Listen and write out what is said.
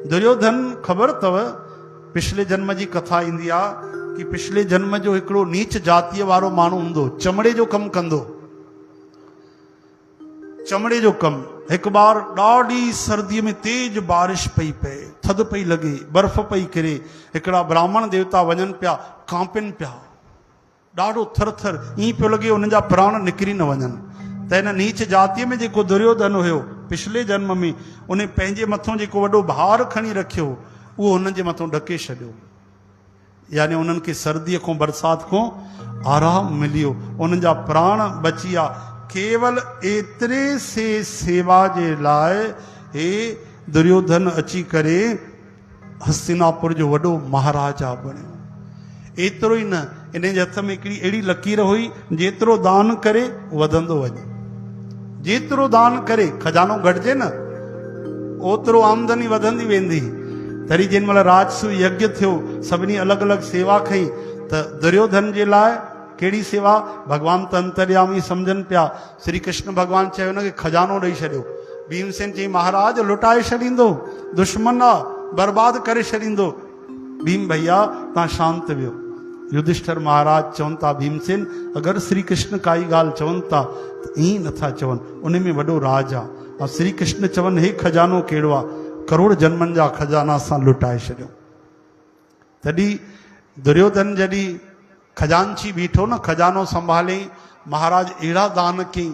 दुर्योधन ख़बर अथव पिछले जन्म की कथा ईंदी आ कि पिछले जन्म जो हिकिड़ो नीच जातीअ वारो माण्हू हूंदो, चमड़े जो कमु कंदो। चमड़े जो कमु। एक बार ॾाढी सर्दीअ में तेज बारिश पई पए, थधि पई लॻे, बर्फ़ पई किरे। हिकिड़ा ब्राह्मण देवता वञनि पिया, कांपनि पिया, ॾाढो थर थर, ईअं पियो लॻे उन्हनि जा प्राण निकिरी न वञनि। त हिन नीच जातीअ में जेको दुर्योधन हुयो पिछले जन्म में, उन पंहिंजे मथां जेको वॾो भार खणी रखियो उहो हुननि जे मथां ढके छॾियो। यानी उन्हनि खे सर्दीअ खां बरसाति खां आराम मिलियो, उन्हनि जा प्राण बची विया। केवल एतिरे से सेवा जे लाइ हे दुर्योधन अची करे हस्तिनापुर जो वॾो महाराजा बणियो। एतिरो ई न, इन जे हथ में हिकिड़ी अहिड़ी लकीर हुई, जेतिरो दान करे वधंदो वञे। जेतिरो दान करे, खजानो घटिजे न, ओतिरो आमदनी वधंदी वेंदी। तरी जिन महिल राजसू यज्ञ थियो, सभिनी अलॻि अलॻि सेवा खई, त दुर्योधन जे लाइ कहिड़ी सेवा? भगवान त अंतर्यामी सम्झनि पिया। श्री कृष्ण भगवान चयो न कि खजानो ॾेई छॾियो। भीमसेन चई महाराज लुटाए छॾींदो, दुश्मन आहे, बर्बाद करे छॾींदो। भीम भैया तव्हां शांत वियो। युधिष्ठिर महाराज चवनि था भीमसेन अगरि श्री कृष्ण काई ॻाल्हि चवनि था त ईअं नथा चवनि, उन में वॾो राज आहे। ऐं श्री कृष्ण चवनि हे खजानो कहिड़ो आहे? करोड़ जन्मनि जा खजाना असां लुटाए छॾियो। तॾहिं दुर्योधन जॾहिं खजानची बीठो न, खजानो संभाले, महाराज अहिड़ा दान कई